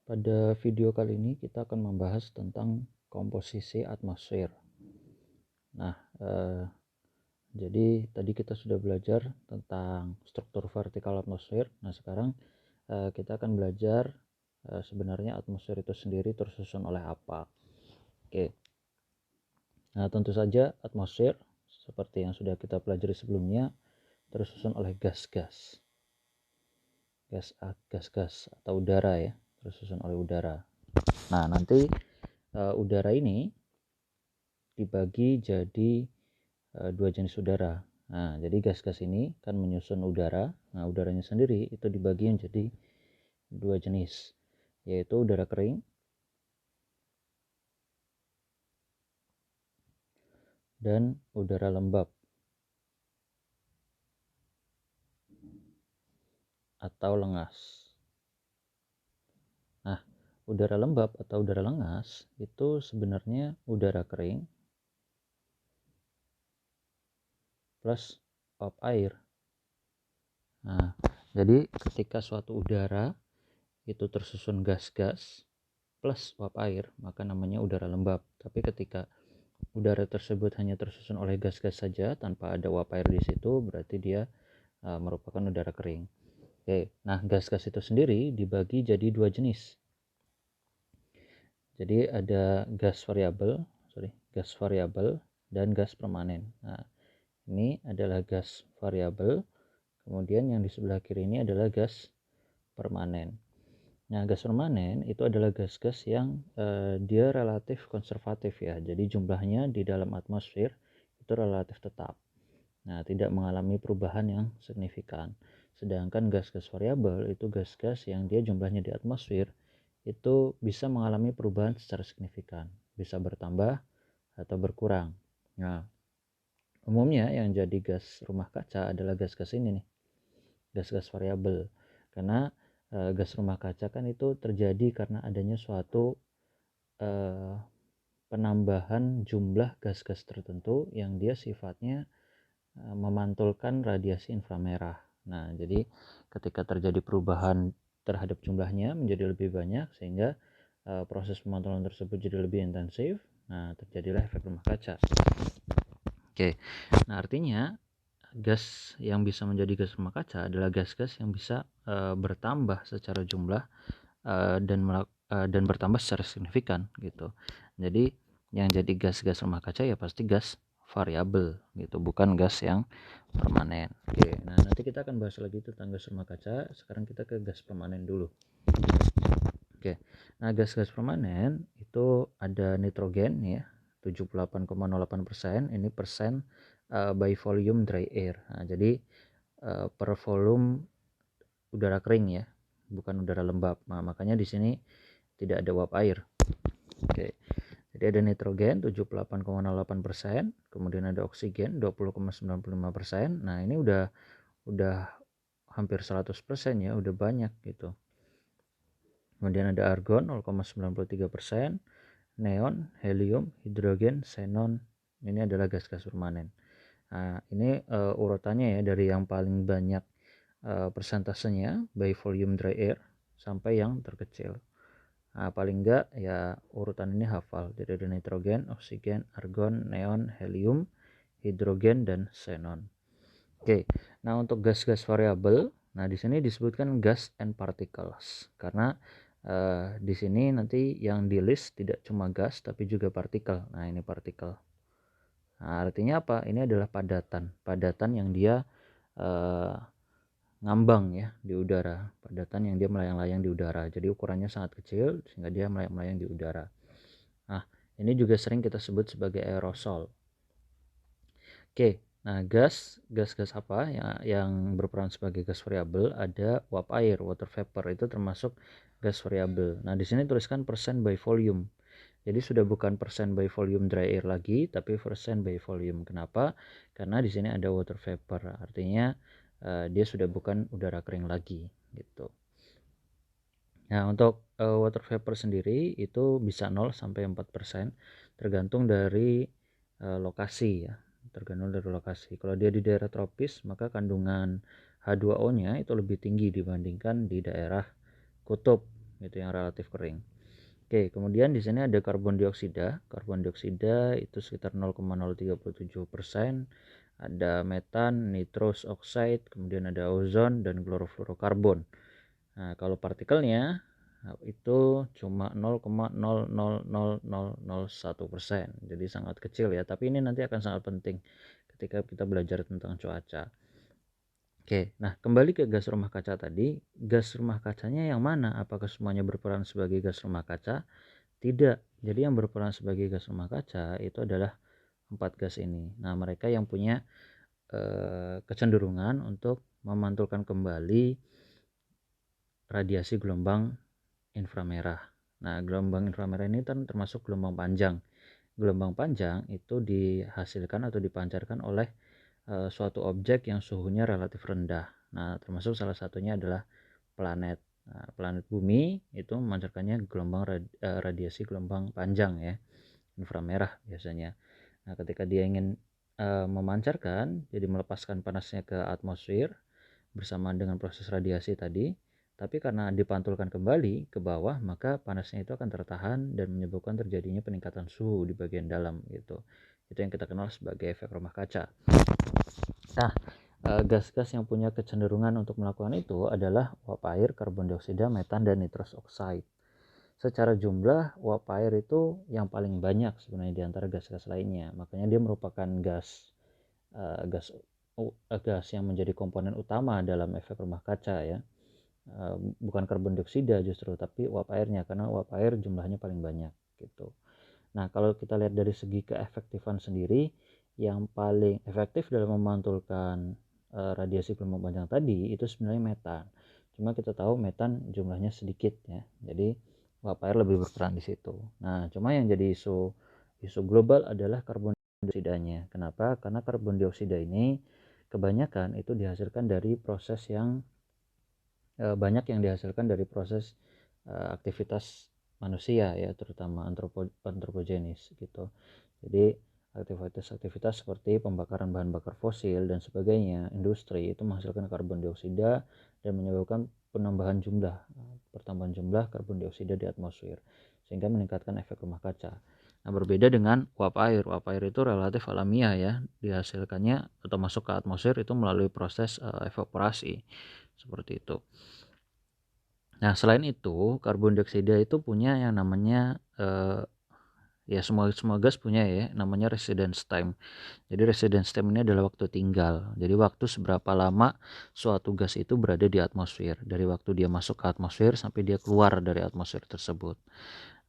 Pada video kali ini kita akan membahas tentang komposisi atmosfer. Nah, jadi tadi kita sudah belajar tentang struktur vertikal atmosfer. Nah, sekarang kita akan belajar sebenarnya atmosfer itu sendiri tersusun oleh apa. Oke. Nah, tentu saja atmosfer seperti yang sudah kita pelajari sebelumnya tersusun oleh gas-gas. Gas-gas atau udara ya, tersusun oleh udara. Nah, nanti udara ini dibagi jadi dua jenis udara. Nah, jadi gas-gas ini kan menyusun udara. Nah, udaranya sendiri itu dibagi menjadi dua jenis, yaitu udara kering dan udara lembab atau lengas. Nah, udara lembab atau udara lengas itu sebenarnya udara kering plus uap air. Nah, jadi ketika suatu udara itu tersusun gas-gas plus uap air, maka namanya udara lembab. Tapi ketika udara tersebut hanya tersusun oleh gas-gas saja tanpa ada uap air di situ, berarti dia merupakan udara kering. Oke, nah gas-gas itu sendiri dibagi jadi dua jenis. Jadi ada gas variabel dan gas permanen. Nah, ini adalah gas variabel. Kemudian yang di sebelah kiri ini adalah gas permanen. Nah, gas permanen itu adalah gas-gas yang dia relatif konservatif ya. Jadi jumlahnya di dalam atmosfer itu relatif tetap. Nah, tidak mengalami perubahan yang signifikan. Sedangkan gas-gas variabel itu gas-gas yang dia jumlahnya di atmosfer itu bisa mengalami perubahan secara signifikan, bisa bertambah atau berkurang. Nah, umumnya yang jadi gas rumah kaca adalah gas-gas ini nih, gas-gas variabel. Karena gas rumah kaca kan itu terjadi karena adanya suatu penambahan jumlah gas-gas tertentu yang dia sifatnya memantulkan radiasi inframerah. Nah, jadi ketika terjadi perubahan terhadap jumlahnya menjadi lebih banyak sehingga proses pemantulan tersebut jadi lebih intensif. Nah, terjadilah efek rumah kaca. Oke. Nah, artinya gas yang bisa menjadi gas rumah kaca adalah gas-gas yang bisa bertambah secara jumlah dan bertambah secara signifikan gitu. Jadi yang jadi gas-gas rumah kaca ya pasti gas variabel gitu, bukan gas yang permanen. Oke, nah nanti kita akan bahas lagi tentang gas rumah kaca. Sekarang kita ke gas permanen dulu. Oke, nah gas-gas permanen itu ada nitrogen ya, 78,08%. Ini persen by volume dry air. Nah, jadi per volume udara kering ya, bukan udara lembab. Nah, makanya di sini tidak ada uap air. Oke. Jadi ada nitrogen 78,08%, kemudian ada oksigen 20,95%. Nah, ini udah hampir 100% ya, udah banyak gitu. Kemudian ada argon 0,93%, neon, helium, hidrogen, xenon. Ini adalah gas-gas permanen. Nah, ini urutannya ya dari yang paling banyak persentasenya by volume dry air sampai yang terkecil. Nah, paling enggak ya urutan ini hafal. Jadi ada nitrogen, oksigen, argon, neon, helium, hidrogen, dan xenon. Oke, nah untuk gas-gas variabel, nah di sini disebutkan gas and particles karena di sini nanti yang di list tidak cuma gas tapi juga partikel. Nah, ini partikel. Nah, artinya apa? Ini adalah padatan yang dia ngambang ya di udara, padatan yang dia melayang-layang di udara. Jadi ukurannya sangat kecil sehingga dia melayang-layang di udara. Nah, ini juga sering kita sebut sebagai aerosol. Oke, nah gas apa yang berperan sebagai gas variabel? Ada uap air, water vapor, itu termasuk gas variabel. Nah, di sini tuliskan persen by volume. Jadi sudah bukan persen by volume dry air lagi, tapi persen by volume. Kenapa? Karena di sini ada water vapor. Artinya dia sudah bukan udara kering lagi gitu. Nah, untuk water vapor sendiri itu bisa 0 sampai 4%, tergantung dari lokasi ya. Tergantung dari lokasi. Kalau dia di daerah tropis, maka kandungan H2O-nya itu lebih tinggi dibandingkan di daerah kutub. itu yang relatif kering. Oke, kemudian di sini ada karbon dioksida. Karbon dioksida itu sekitar 0,037%. Ada metan, nitrous oxide, kemudian ada ozon dan klorofluorokarbon. Nah, kalau partikelnya itu cuma 0,000001%. Jadi sangat kecil ya, tapi ini nanti akan sangat penting ketika kita belajar tentang cuaca. Oke, nah kembali ke gas rumah kaca tadi. Gas rumah kacanya yang mana? Apakah semuanya berperan sebagai gas rumah kaca? Tidak. Jadi yang berperan sebagai gas rumah kaca itu adalah 4 gas ini. Nah, mereka yang punya kecenderungan untuk memantulkan kembali radiasi gelombang inframerah. Nah, gelombang inframerah ini kan termasuk gelombang panjang. Gelombang panjang itu dihasilkan atau dipancarkan oleh suatu objek yang suhunya relatif rendah. Nah, termasuk salah satunya adalah planet. Nah, planet bumi itu memancarkannya gelombang radiasi gelombang panjang ya, inframerah biasanya. Nah, ketika dia ingin memancarkan, jadi melepaskan panasnya ke atmosfer bersamaan dengan proses radiasi tadi, tapi karena dipantulkan kembali ke bawah, maka panasnya itu akan tertahan dan menyebabkan terjadinya peningkatan suhu di bagian dalam gitu. Itu yang kita kenal sebagai efek rumah kaca. Nah, gas-gas yang punya kecenderungan untuk melakukan itu adalah uap air, karbon dioksida, metan, dan nitrous oxide. Secara jumlah, uap air itu yang paling banyak sebenarnya di antara gas-gas lainnya. Makanya dia merupakan gas yang menjadi komponen utama dalam efek rumah kaca ya. Bukan karbon dioksida justru, tapi uap airnya, karena uap air jumlahnya paling banyak gitu. Nah, kalau kita lihat dari segi keefektifan sendiri, yang paling efektif dalam memantulkan radiasi gelombang panjang tadi itu sebenarnya metan. Cuma kita tahu metan jumlahnya sedikit ya, jadi uap air lebih berperan di situ. Nah, cuma yang jadi isu global adalah karbon dioksidanya. Kenapa? Karena karbon dioksida ini kebanyakan itu dihasilkan dari proses yang banyak yang dihasilkan dari proses aktivitas manusia ya, terutama antropogenis gitu. Jadi aktivitas seperti pembakaran bahan bakar fosil dan sebagainya, industri itu menghasilkan karbon dioksida dan menyebabkan pertambahan jumlah karbon dioksida di atmosfer sehingga meningkatkan efek rumah kaca. Nah, berbeda dengan uap air. Uap air itu relatif alamiah ya, dihasilkannya atau masuk ke atmosfer itu melalui proses evaporasi seperti itu. Nah, selain itu, karbon dioksida itu punya yang namanya ya semua gas punya ya, namanya residence time. Jadi residence time ini adalah waktu tinggal. Jadi waktu seberapa lama suatu gas itu berada di atmosfer, dari waktu dia masuk ke atmosfer sampai dia keluar dari atmosfer tersebut.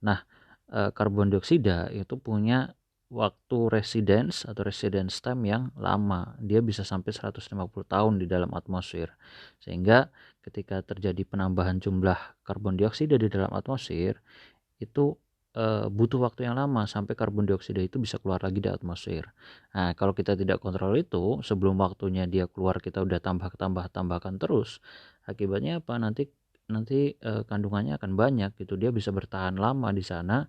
Nah, karbon dioksida itu punya waktu residence atau residence time yang lama. Dia bisa sampai 150 tahun di dalam atmosfer. Sehingga ketika terjadi penambahan jumlah karbon dioksida di dalam atmosfer, itu butuh waktu yang lama sampai karbon dioksida itu bisa keluar lagi di atmosfer. Nah, kalau kita tidak kontrol itu, sebelum waktunya dia keluar kita udah tambahkan terus. Akibatnya apa? Nanti kandungannya akan banyak gitu. Dia bisa bertahan lama di sana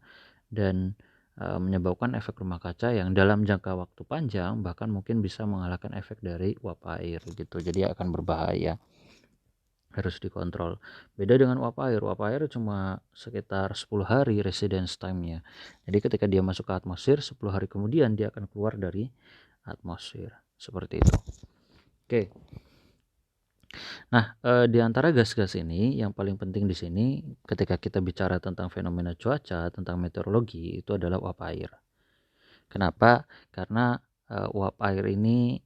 dan menyebabkan efek rumah kaca yang dalam jangka waktu panjang bahkan mungkin bisa mengalahkan efek dari uap air gitu. Jadi akan berbahaya. Harus dikontrol. Beda dengan uap air cuma sekitar 10 hari residence time-nya. Jadi ketika dia masuk ke atmosfer, 10 hari kemudian dia akan keluar dari atmosfer. Seperti itu. Oke. Nah, di antara gas-gas ini yang paling penting di sini ketika kita bicara tentang fenomena cuaca, tentang meteorologi, itu adalah uap air. Kenapa? Karena uap air ini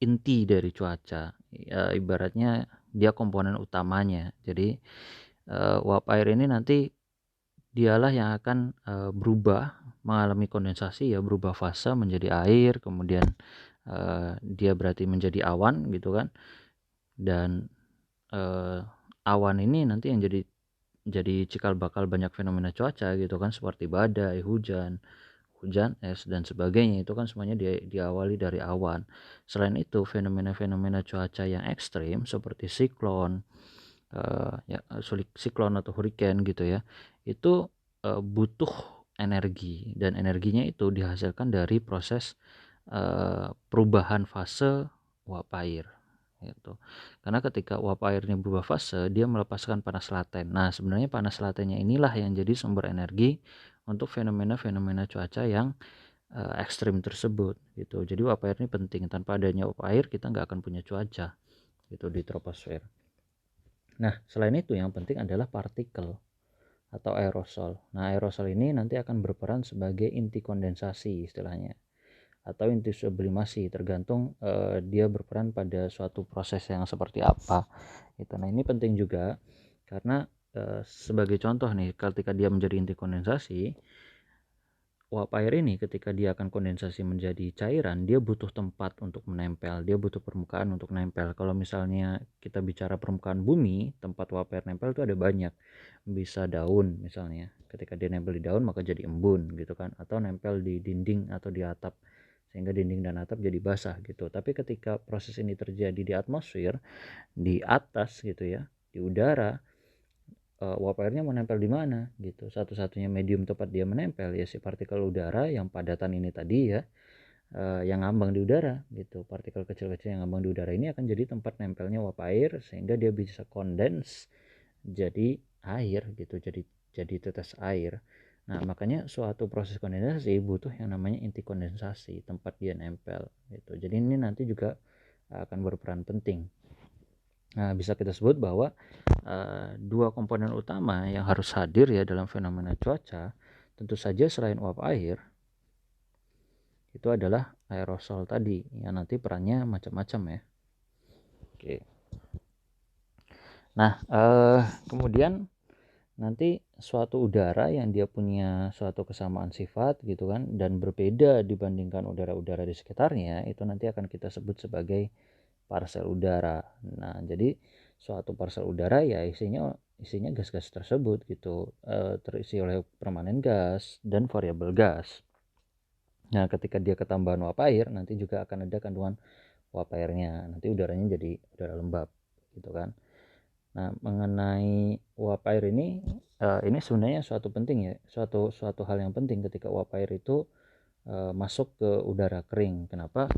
inti dari cuaca. Ibaratnya dia komponen utamanya. Jadi uap air ini nanti dialah yang akan berubah, mengalami kondensasi ya, berubah fase menjadi air, kemudian dia berarti menjadi awan gitu kan. Dan awan ini nanti yang jadi cikal bakal banyak fenomena cuaca gitu kan, seperti badai, hujan es dan sebagainya. Itu kan semuanya diawali dari awan. Selain itu, fenomena-fenomena cuaca yang ekstrim seperti siklon atau hurricane gitu ya, itu butuh energi, dan energinya itu dihasilkan dari proses perubahan fase uap air gitu. Karena ketika uap air ini berubah fase, dia melepaskan panas laten. Nah, sebenarnya panas latennya inilah yang jadi sumber energi untuk fenomena-fenomena cuaca yang ekstrim tersebut gitu. Jadi uap air ini penting. Tanpa adanya uap air kita nggak akan punya cuaca gitu di troposfer. Nah, selain itu yang penting adalah partikel atau aerosol. Nah, aerosol ini nanti akan berperan sebagai inti kondensasi istilahnya, atau inti sublimasi, tergantung dia berperan pada suatu proses yang seperti apa gitu. Nah, ini penting juga karena sebagai contoh nih, ketika dia menjadi inti kondensasi, uap air ini ketika dia akan kondensasi menjadi cairan, dia butuh tempat untuk menempel, dia butuh permukaan untuk nempel. Kalau misalnya kita bicara permukaan bumi, tempat uap air nempel itu ada banyak. Bisa daun misalnya, ketika dia nempel di daun maka jadi embun gitu kan, atau nempel di dinding atau di atap sehingga dinding dan atap jadi basah gitu. Tapi ketika proses ini terjadi di atmosfer, di atas gitu ya, di udara, uap airnya mau nempel di mana gitu. Satu-satunya medium tempat dia menempel ya si partikel udara yang padatan ini tadi ya, yang ngambang di udara gitu. Partikel kecil-kecil yang ngambang di udara ini akan jadi tempat nempelnya uap air sehingga dia bisa kondens jadi air gitu, jadi tetes air. Nah, makanya suatu proses kondensasi butuh yang namanya inti kondensasi, tempat dia nempel gitu. Jadi ini nanti juga akan berperan penting. Nah, bisa kita sebut bahwa dua komponen utama yang harus hadir ya dalam fenomena cuaca, tentu saja selain uap air, itu adalah aerosol tadi yang nanti perannya macam-macam ya. Oke. Nah, kemudian nanti suatu udara yang dia punya suatu kesamaan sifat gitu kan, dan berbeda dibandingkan udara-udara di sekitarnya, itu nanti akan kita sebut sebagai parsel udara. Nah, jadi suatu parsel udara ya isinya gas-gas tersebut gitu, terisi oleh permanen gas dan variabel gas. Nah, ketika dia ketambahan uap air, nanti juga akan ada kandungan uap airnya. Nanti udaranya jadi udara lembab gitu kan. Nah, mengenai uap air ini sebenarnya suatu penting ya, suatu hal yang penting ketika uap air itu masuk ke udara kering. Kenapa?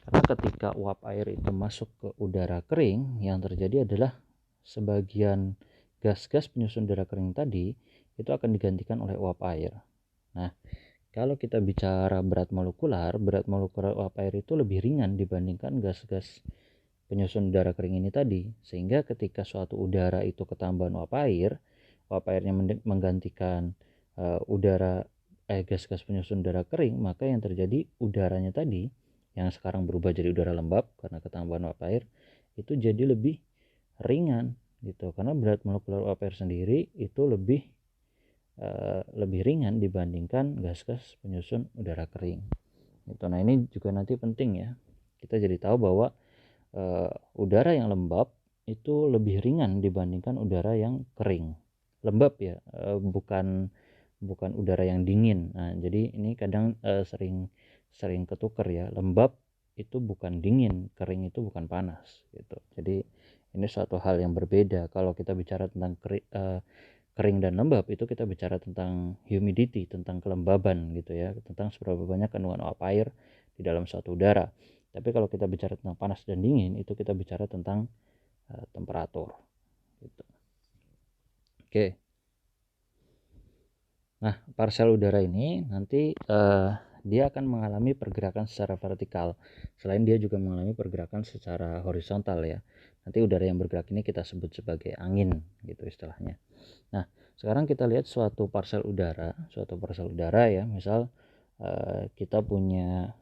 Karena ketika uap air itu masuk ke udara kering, yang terjadi adalah sebagian gas-gas penyusun udara kering tadi itu akan digantikan oleh uap air. Nah, kalau kita bicara berat molekular uap air itu lebih ringan dibandingkan gas-gas penyusun udara kering ini tadi, sehingga ketika suatu udara itu ketambahan uap airnya menggantikan gas-gas penyusun udara kering, maka yang terjadi udaranya tadi yang sekarang berubah jadi udara lembab karena ketambahan uap air itu jadi lebih ringan gitu, karena berat molekular uap air sendiri itu lebih ringan dibandingkan gas-gas penyusun udara kering gitu. Nah, ini juga nanti penting ya, kita jadi tahu bahwa udara yang lembab itu lebih ringan dibandingkan udara yang kering. Lembab ya, bukan udara yang dingin. Nah, jadi ini kadang sering ketukar ya. Lembab itu bukan dingin, kering itu bukan panas gitu. Jadi ini suatu hal yang berbeda. Kalau kita bicara tentang kering dan lembab, itu kita bicara tentang humidity, tentang kelembaban gitu ya, tentang seberapa banyak kandungan uap air di dalam suatu udara. Tapi kalau kita bicara tentang panas dan dingin, itu kita bicara tentang temperatur gitu. Oke. Nah, parsel udara ini nanti dia akan mengalami pergerakan secara vertikal. Selain dia juga mengalami pergerakan secara horizontal ya. Nanti udara yang bergerak ini kita sebut sebagai angin gitu istilahnya. Nah, sekarang kita lihat suatu parsel udara ya. Misal kita punya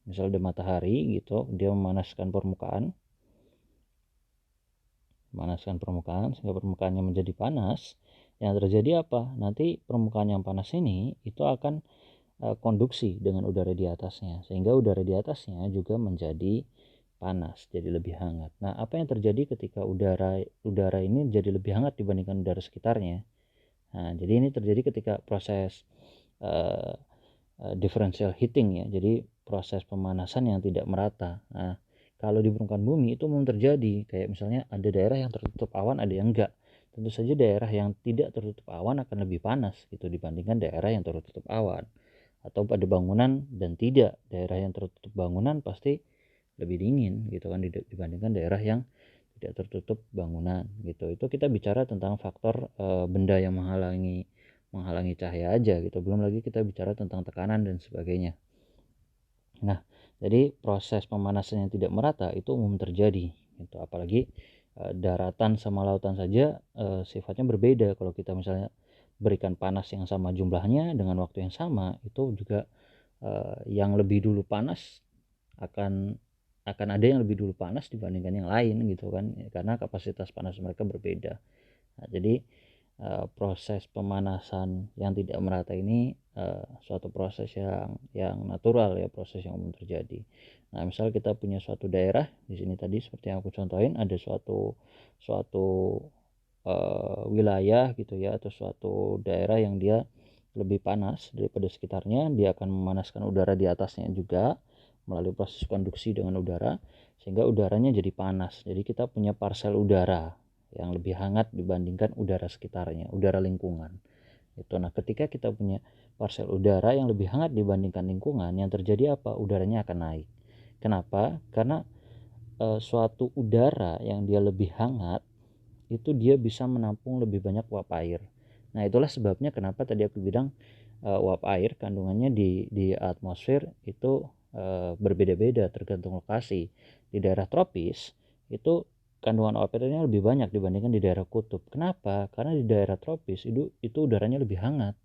ada matahari gitu, dia memanaskan permukaan sehingga permukaannya menjadi panas. Yang terjadi apa? Nanti permukaan yang panas ini itu akan konduksi dengan udara di atasnya, sehingga udara di atasnya juga menjadi panas, jadi lebih hangat. Nah, apa yang terjadi ketika udara ini jadi lebih hangat dibandingkan udara sekitarnya? Nah, jadi ini terjadi ketika proses differential heating ya, jadi proses pemanasan yang tidak merata. Nah, kalau di permukaan bumi itu umum terjadi, kayak misalnya ada daerah yang tertutup awan, ada yang enggak. Tentu saja daerah yang tidak tertutup awan akan lebih panas gitu dibandingkan daerah yang tertutup awan. Atau pada bangunan dan tidak, daerah yang tertutup bangunan pasti lebih dingin gitu kan dibandingkan daerah yang tidak tertutup bangunan gitu. Itu kita bicara tentang faktor benda yang menghalangi cahaya aja gitu. Belum lagi kita bicara tentang tekanan dan sebagainya. Nah, jadi proses pemanasan yang tidak merata itu umum terjadi gitu. Apalagi daratan sama lautan saja sifatnya berbeda. Kalau kita misalnya berikan panas yang sama jumlahnya dengan waktu yang sama, itu juga yang lebih dulu panas akan ada yang lebih dulu panas dibandingkan yang lain gitu kan, karena kapasitas panas mereka berbeda. Nah, jadi proses pemanasan yang tidak merata ini suatu proses yang natural ya, proses yang umum terjadi. Nah, misal kita punya suatu daerah di sini tadi seperti yang aku contohin, ada suatu wilayah gitu ya, atau suatu daerah yang dia lebih panas daripada sekitarnya, dia akan memanaskan udara di atasnya juga melalui proses konduksi dengan udara, sehingga udaranya jadi panas. Jadi kita punya parsel udara yang lebih hangat dibandingkan udara sekitarnya, udara lingkungan. Itu. Nah, ketika kita punya parsel udara yang lebih hangat dibandingkan lingkungan, yang terjadi apa? Udaranya akan naik. Kenapa? Karena suatu udara yang dia lebih hangat itu dia bisa menampung lebih banyak uap air. Nah, itulah sebabnya kenapa tadi aku bilang uap air kandungannya di atmosfer itu berbeda-beda tergantung lokasi. Di daerah tropis itu kandungan uap airnya lebih banyak dibandingkan di daerah kutub. Kenapa? Karena di daerah tropis itu udaranya lebih hangat.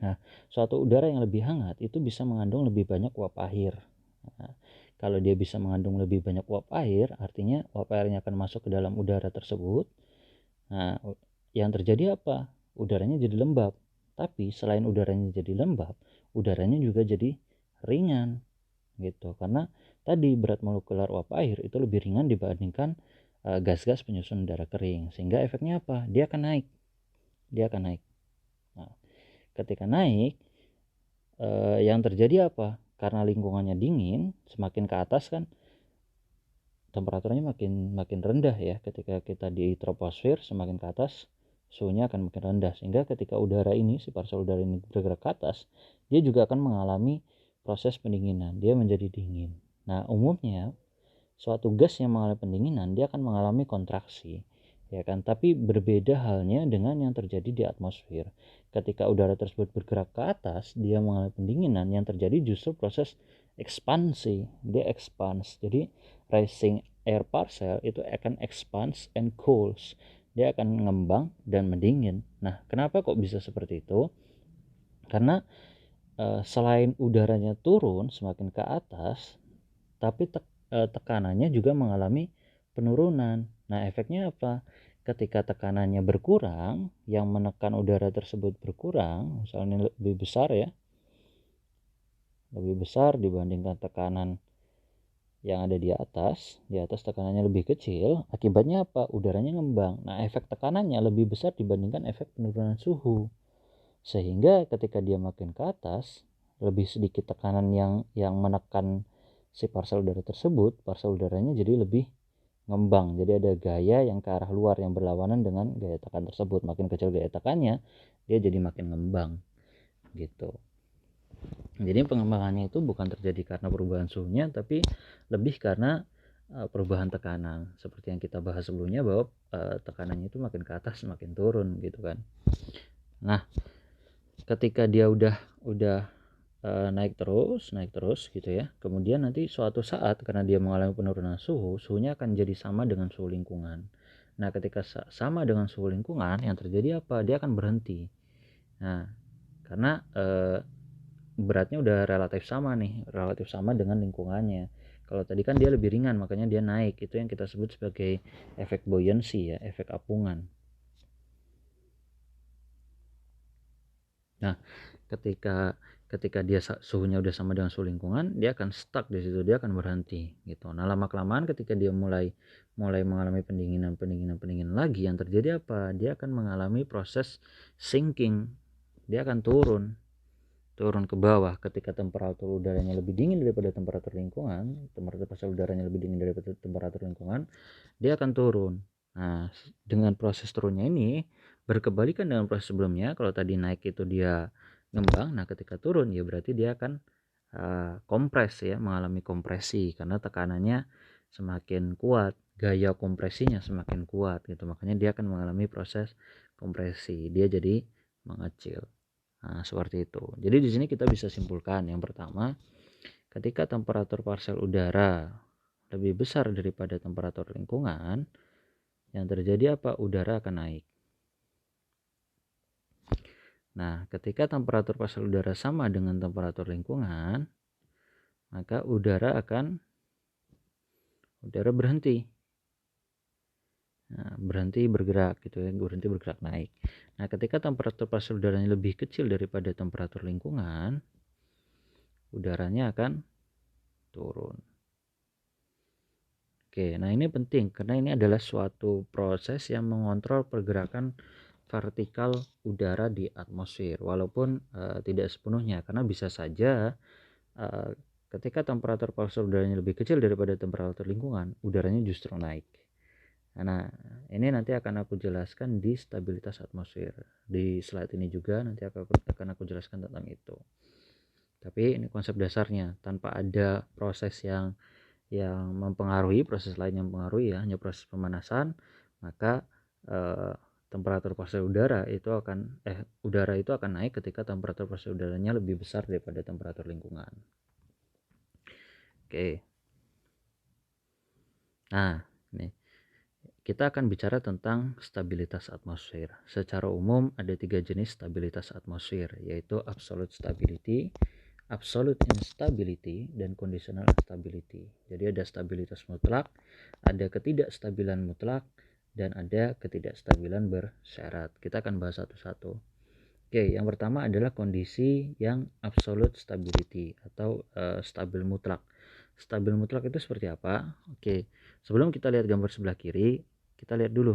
Nah, suatu udara yang lebih hangat itu bisa mengandung lebih banyak uap air. Nah, kalau dia bisa mengandung lebih banyak uap air, artinya uap airnya akan masuk ke dalam udara tersebut. Nah, yang terjadi apa? Udaranya jadi lembab. Tapi selain udaranya jadi lembab, udaranya juga jadi ringan gitu. Karena tadi berat molekular uap air itu lebih ringan dibandingkan gas-gas penyusun udara kering. Sehingga efeknya apa? Dia akan naik. Nah, ketika naik, yang terjadi apa? Karena lingkungannya dingin, semakin ke atas kan temperaturnya makin rendah ya. Ketika kita di troposfer, semakin ke atas suhunya akan makin rendah, sehingga ketika udara ini, si parsel udara ini bergerak ke atas, dia juga akan mengalami proses pendinginan, dia menjadi dingin. Nah, umumnya suatu gas yang mengalami pendinginan dia akan mengalami kontraksi, ya kan? Tapi berbeda halnya dengan yang terjadi di atmosfer. Ketika udara tersebut bergerak ke atas, dia mengalami pendinginan, yang terjadi justru proses ekspansi, dia expans. Jadi rising air parcel itu akan expands and cools, dia akan mengembang dan mendingin. Nah, kenapa kok bisa seperti itu? Karena selain udaranya turun semakin ke atas, tapi tekanannya juga mengalami penurunan. Nah, efeknya apa? Ketika tekanannya berkurang, yang menekan udara tersebut berkurang, misalnya lebih besar ya, lebih besar dibandingkan tekanan yang ada di atas tekanannya lebih kecil, akibatnya apa? Udaranya ngembang. Nah, efek tekanannya lebih besar dibandingkan efek penurunan suhu. Sehingga ketika dia makin ke atas, lebih sedikit tekanan yang menekan si parsel udara tersebut, parsel udaranya jadi lebih ngembang. Jadi ada gaya yang ke arah luar yang berlawanan dengan gaya tekan tersebut. Makin kecil gaya tekannya, dia jadi makin ngembang gitu. Jadi pengembangannya itu bukan terjadi karena perubahan suhunya, tapi lebih karena perubahan tekanan. Seperti yang kita bahas sebelumnya, bahwa tekanannya itu makin ke atas makin turun gitu kan. Nah, ketika dia udah naik terus gitu ya, kemudian nanti suatu saat karena dia mengalami penurunan suhunya akan jadi sama dengan suhu lingkungan. Nah, ketika sama dengan suhu lingkungan, yang terjadi apa? Dia akan berhenti. Nah, karena beratnya udah relatif sama dengan lingkungannya. Kalau tadi kan dia lebih ringan, makanya dia naik. Itu yang kita sebut sebagai efek buoyancy ya, efek apungan. Nah, ketika dia suhunya udah sama dengan suhu lingkungan, dia akan stuck di situ, dia akan berhenti gitu. Nah, lama kelamaan ketika dia mulai mengalami pendinginan lagi, yang terjadi apa? Dia akan mengalami proses sinking. Dia akan turun ke bawah. Ketika temperatur udaranya lebih dingin daripada temperatur lingkungan, temperatur parsel udaranya lebih dingin daripada temperatur lingkungan, dia akan turun. Nah, dengan proses turunnya ini berkebalikan dengan proses sebelumnya. Kalau tadi naik itu dia ngembang, nah ketika turun ya berarti dia akan kompres ya, mengalami kompresi karena tekanannya semakin kuat, gaya kompresinya semakin kuat gitu. Makanya dia akan mengalami proses kompresi, dia jadi mengecil. Nah, seperti itu. Jadi di sini kita bisa simpulkan yang pertama, ketika temperatur parsial udara lebih besar daripada temperatur lingkungan, yang terjadi apa? Udara akan naik. Nah, ketika temperatur parsial udara sama dengan temperatur lingkungan, maka udara berhenti. Nah, berhenti bergerak gitu ya, berhenti bergerak naik. Nah, ketika temperatur parsial udaranya lebih kecil daripada temperatur lingkungan, udaranya akan turun. Oke, nah ini penting karena ini adalah suatu proses yang mengontrol pergerakan vertikal udara di atmosfer, walaupun tidak sepenuhnya, karena bisa saja ketika temperatur parsial udaranya lebih kecil daripada temperatur lingkungan, udaranya justru naik. Nah, ini nanti akan aku jelaskan di stabilitas atmosfer. Di slide ini juga nanti akan aku jelaskan tentang itu. Tapi ini konsep dasarnya, tanpa ada proses yang mempengaruhi, proses lain yang mempengaruhi ya, hanya proses pemanasan, maka temperatur parsial udara itu akan naik ketika temperatur parsial udaranya lebih besar daripada temperatur lingkungan. Oke. Nah, ini kita akan bicara tentang stabilitas atmosfer. Secara umum ada 3 jenis stabilitas atmosfer, yaitu absolute stability, absolute instability, dan conditional instability. Jadi ada stabilitas mutlak, ada ketidakstabilan mutlak, dan ada ketidakstabilan bersyarat. Kita akan bahas satu-satu. Oke, yang pertama adalah kondisi yang absolute stability atau stabil mutlak. Stabil mutlak itu seperti apa? Oke, sebelum kita lihat gambar sebelah kiri, kita lihat dulu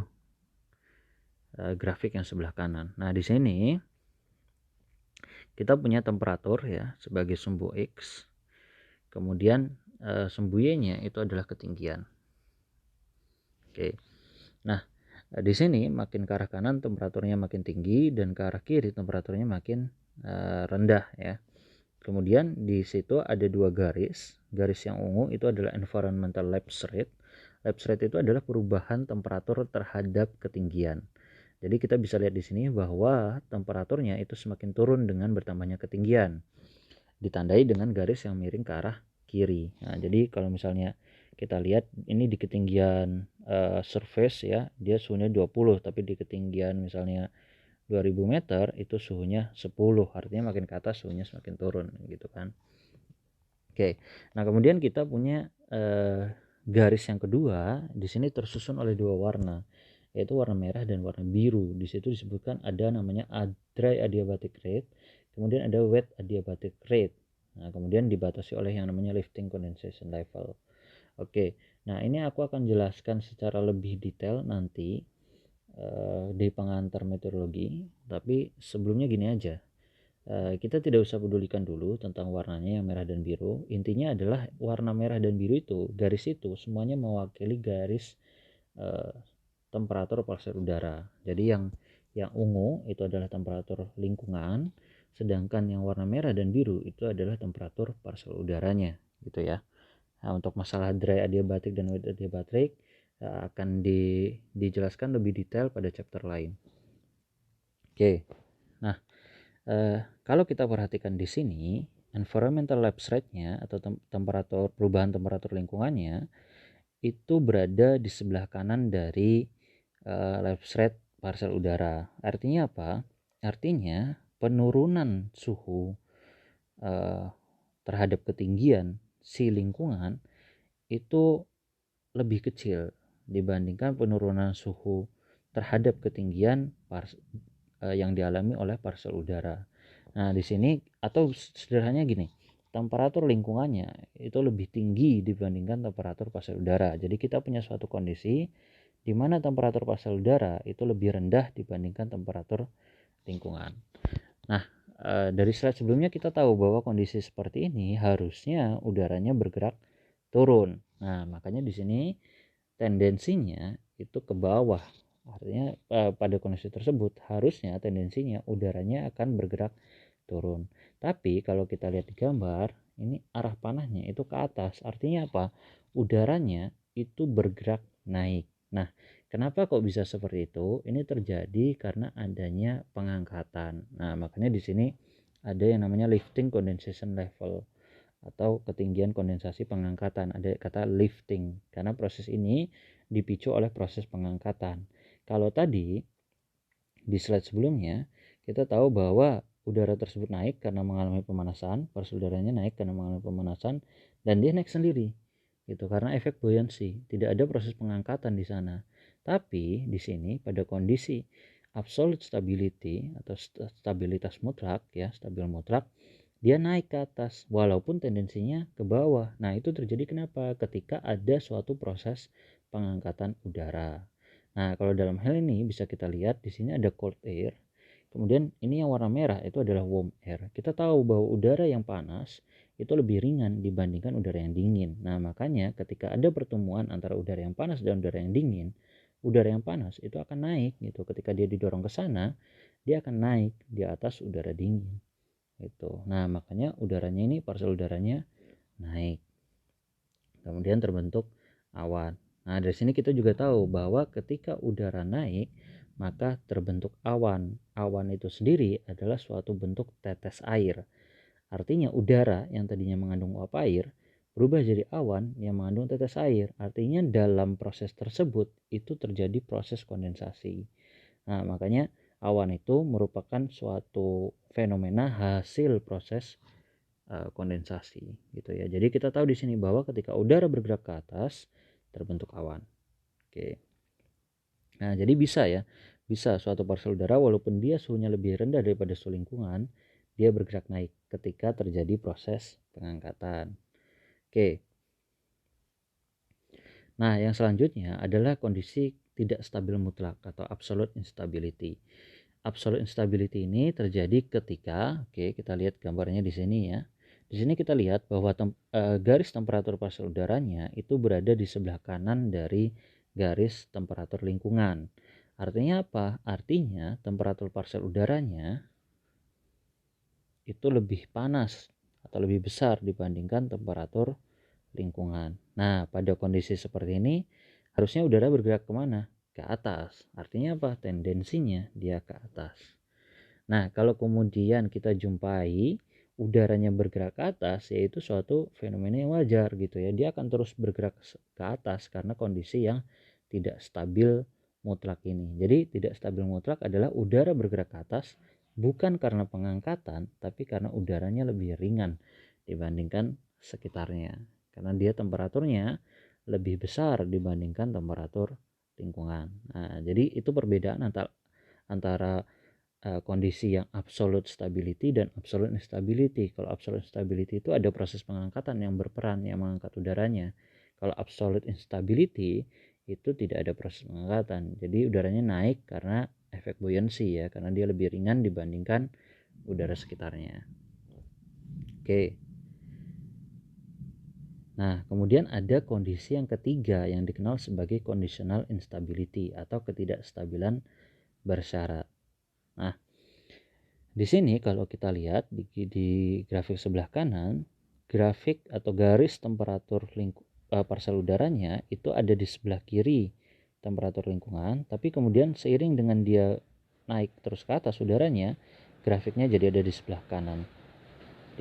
grafik yang sebelah kanan. Nah, di sini kita punya temperatur ya sebagai sumbu X. Kemudian sumbu Y-nya itu adalah ketinggian. Oke. Nah, di sini makin ke arah kanan temperaturnya makin tinggi dan ke arah kiri temperaturnya makin rendah ya. Kemudian di situ ada dua garis. Garis yang ungu itu adalah environmental lapse rate. Lapse rate itu adalah perubahan temperatur terhadap ketinggian. Jadi kita bisa lihat di sini bahwa temperaturnya itu semakin turun dengan bertambahnya ketinggian. Ditandai dengan garis yang miring ke arah kiri. Nah, jadi kalau misalnya kita lihat ini di ketinggian surface ya, dia suhunya 20, tapi di ketinggian misalnya 2000 meter itu suhunya 10, artinya makin ke atas suhunya semakin turun gitu kan. Oke, nah kemudian kita punya garis yang kedua, di sini tersusun oleh dua warna, yaitu warna merah dan warna biru. Di situ disebutkan ada namanya dry adiabatic rate, kemudian ada wet adiabatic rate. Nah, kemudian dibatasi oleh yang namanya lifting condensation level. Oke, nah ini aku akan jelaskan secara lebih detail nanti di pengantar meteorologi, tapi sebelumnya gini aja. Kita tidak usah pedulikan dulu tentang warnanya yang merah dan biru. Intinya adalah warna merah dan biru itu, garis itu semuanya mewakili garis temperatur parsial udara. Jadi yang ungu itu adalah temperatur lingkungan, sedangkan yang warna merah dan biru itu adalah temperatur parsial udaranya gitu ya. Nah, untuk masalah dry adiabatic dan wet adiabatic akan dijelaskan lebih detail pada chapter lain. Oke. Nah, kalau kita perhatikan di sini, environmental lapse rate-nya atau perubahan temperatur lingkungannya itu berada di sebelah kanan dari lapse rate parsial udara. Artinya apa? Artinya penurunan suhu terhadap ketinggian si lingkungan itu lebih kecil dibandingkan penurunan suhu terhadap ketinggian yang dialami oleh parsial udara. Nah, di sini atau sederhananya gini, temperatur lingkungannya itu lebih tinggi dibandingkan temperatur parsial udara. Jadi kita punya suatu kondisi di mana temperatur parsial udara itu lebih rendah dibandingkan temperatur lingkungan. Nah, dari slide sebelumnya kita tahu bahwa kondisi seperti ini harusnya udaranya bergerak turun. Nah, makanya di sini tendensinya itu ke bawah. Artinya pada kondisi tersebut harusnya tendensinya udaranya akan bergerak turun. Tapi kalau kita lihat di gambar, ini arah panahnya itu ke atas. Artinya apa? Udaranya itu bergerak naik. Nah, kenapa kok bisa seperti itu? Ini terjadi karena adanya pengangkatan. Nah, makanya di sini ada yang namanya lifting condensation level atau ketinggian kondensasi pengangkatan. Ada kata lifting karena proses ini dipicu oleh proses pengangkatan. Kalau tadi di slide sebelumnya kita tahu bahwa udara tersebut naik karena mengalami pemanasan, proses udaranya naik karena mengalami pemanasan, dan dia naik sendiri gitu karena efek buoyancy. Tidak ada proses pengangkatan di sana. Tapi di sini pada kondisi absolute stability atau stabilitas mutlak ya, stabil mutlak, dia naik ke atas walaupun tendensinya ke bawah. Nah, itu terjadi kenapa? Ketika ada suatu proses pengangkatan udara. Nah, kalau dalam hal ini bisa kita lihat di sini ada cold air. Kemudian ini yang warna merah itu adalah warm air. Kita tahu bahwa udara yang panas itu lebih ringan dibandingkan udara yang dingin. Nah, makanya ketika ada pertemuan antara udara yang panas dan udara yang dingin, udara yang panas itu akan naik gitu. Ketika dia didorong ke sana, dia akan naik di atas udara dingin. Gitu. Nah, makanya udaranya ini partikel udaranya naik. Kemudian terbentuk awan. Nah, dari sini kita juga tahu bahwa ketika udara naik, maka terbentuk awan. Awan itu sendiri adalah suatu bentuk tetes air. Artinya udara yang tadinya mengandung uap air berubah jadi awan yang mengandung tetes air. Artinya dalam proses tersebut itu terjadi proses kondensasi. Nah, makanya awan itu merupakan suatu fenomena hasil proses kondensasi gitu ya. Jadi kita tahu di sini bahwa ketika udara bergerak ke atas terbentuk awan. Oke. Nah, jadi bisa suatu partikel udara walaupun dia suhunya lebih rendah daripada suhu lingkungan, dia bergerak naik ketika terjadi proses pengangkatan. Oke. Nah, yang selanjutnya adalah kondisi tidak stabil mutlak atau absolute instability. Absolute instability ini terjadi ketika, kita lihat gambarnya di sini ya. Di sini kita lihat bahwa garis temperatur partikel udaranya itu berada di sebelah kanan dari garis temperatur lingkungan. Artinya apa? Artinya temperatur partikel udaranya itu lebih panas atau lebih besar dibandingkan temperatur lingkungan. Nah, pada kondisi seperti ini harusnya udara bergerak kemana? Ke atas. Artinya apa? Tendensinya dia ke atas. Nah, kalau kemudian kita jumpai udaranya bergerak ke atas, yaitu suatu fenomena yang wajar gitu ya. Dia akan terus bergerak ke atas karena kondisi yang tidak stabil mutlak ini. Jadi tidak stabil mutlak adalah udara bergerak ke atas bukan karena pengangkatan, tapi karena udaranya lebih ringan dibandingkan sekitarnya. Karena dia temperaturnya lebih besar dibandingkan temperatur lingkungan. Nah, jadi itu perbedaan antara kondisi yang absolute stability dan absolute instability. Kalau absolute stability itu ada proses pengangkatan yang berperan yang mengangkat udaranya. Kalau absolute instability itu tidak ada proses pengangkatan. Jadi udaranya naik karena efek buoyancy ya, karena dia lebih ringan dibandingkan udara sekitarnya. Oke. Nah, kemudian ada kondisi yang ketiga yang dikenal sebagai conditional instability atau ketidakstabilan bersyarat. Nah, di sini kalau kita lihat di grafik sebelah kanan, grafik atau garis temperatur partikel udaranya itu ada di sebelah kiri temperatur lingkungan, tapi kemudian seiring dengan dia naik terus ke atas udaranya, grafiknya jadi ada di sebelah kanan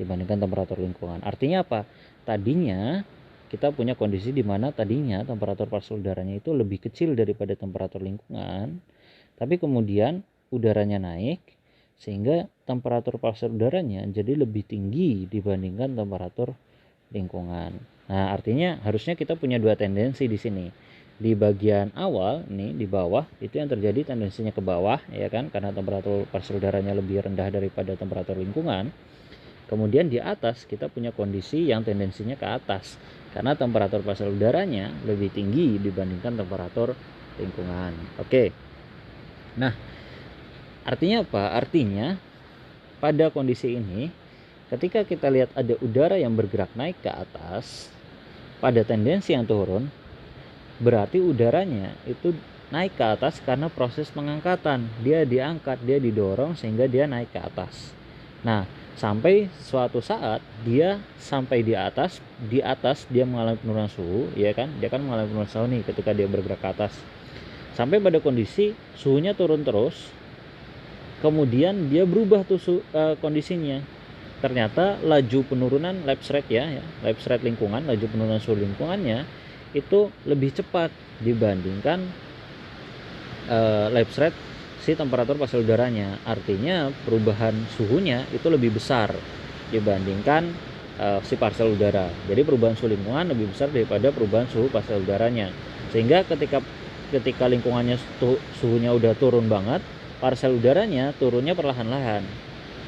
dibandingkan temperatur lingkungan. Artinya apa? Tadinya kita punya kondisi di mana tadinya temperatur partikel udaranya itu lebih kecil daripada temperatur lingkungan, tapi kemudian udaranya naik sehingga temperatur partikel udaranya jadi lebih tinggi dibandingkan temperatur lingkungan. Nah, artinya harusnya kita punya dua tendensi di sini. Di bagian awal nih di bawah itu yang terjadi tendensinya ke bawah ya kan, karena temperatur partikel udaranya lebih rendah daripada temperatur lingkungan. Kemudian di atas kita punya kondisi yang tendensinya ke atas karena temperatur partikel udaranya lebih tinggi dibandingkan temperatur lingkungan. Oke. Nah, artinya apa? Artinya pada kondisi ini ketika kita lihat ada udara yang bergerak naik ke atas pada tendensi yang turun, berarti udaranya itu naik ke atas karena proses pengangkatan. Dia diangkat, dia didorong sehingga dia naik ke atas. Nah, sampai suatu saat dia sampai di atas dia mengalami penurunan suhu, ya kan, dia kan mengalami penurunan suhu nih ketika dia bergerak ke atas, sampai pada kondisi suhunya turun terus, kemudian dia berubah tuh kondisinya, ternyata laju penurunan lapse rate lapse rate lingkungan, laju penurunan suhu lingkungannya itu lebih cepat dibandingkan lapse rate si temperatur parsial udaranya. Artinya perubahan suhunya itu lebih besar dibandingkan si parsial udara. Jadi perubahan suhu lingkungan lebih besar daripada perubahan suhu parsial udaranya. Sehingga ketika lingkungannya suhunya udah turun banget, parsial udaranya turunnya perlahan-lahan.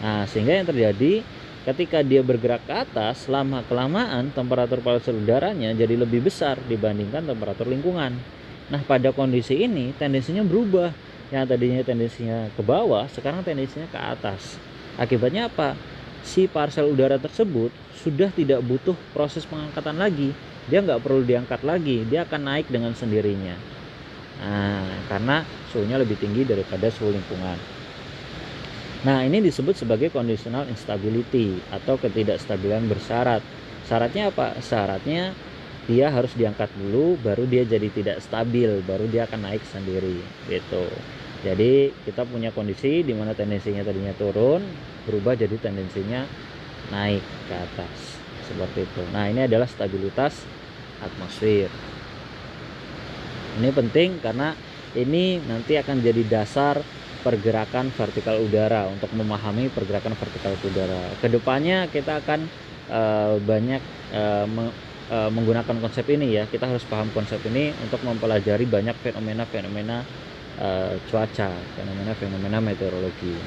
Nah, sehingga yang terjadi ketika dia bergerak ke atas, lama-kelamaan temperatur parsial udaranya jadi lebih besar dibandingkan temperatur lingkungan. Nah, pada kondisi ini tendensinya berubah. Yang tadinya tendensinya ke bawah, sekarang tendensinya ke atas. Akibatnya apa? Si parsial udara tersebut sudah tidak butuh proses pengangkatan lagi. Dia nggak perlu diangkat lagi, dia akan naik dengan sendirinya. Nah, karena suhunya lebih tinggi daripada suhu lingkungan. Nah, ini disebut sebagai conditional instability atau ketidakstabilan bersyarat. Syaratnya apa? Syaratnya dia harus diangkat dulu, baru dia jadi tidak stabil, baru dia akan naik sendiri, gitu. Jadi kita punya kondisi di mana tendensinya tadinya turun, berubah jadi tendensinya naik ke atas, seperti itu. Nah, ini adalah stabilitas atmosfer. Ini penting karena ini nanti akan jadi dasar pergerakan vertikal udara. Untuk memahami pergerakan vertikal udara, kedepannya kita akan banyak menggunakan konsep ini ya. Kita harus paham konsep ini untuk mempelajari banyak fenomena-fenomena cuaca, fenomena-fenomena meteorologi.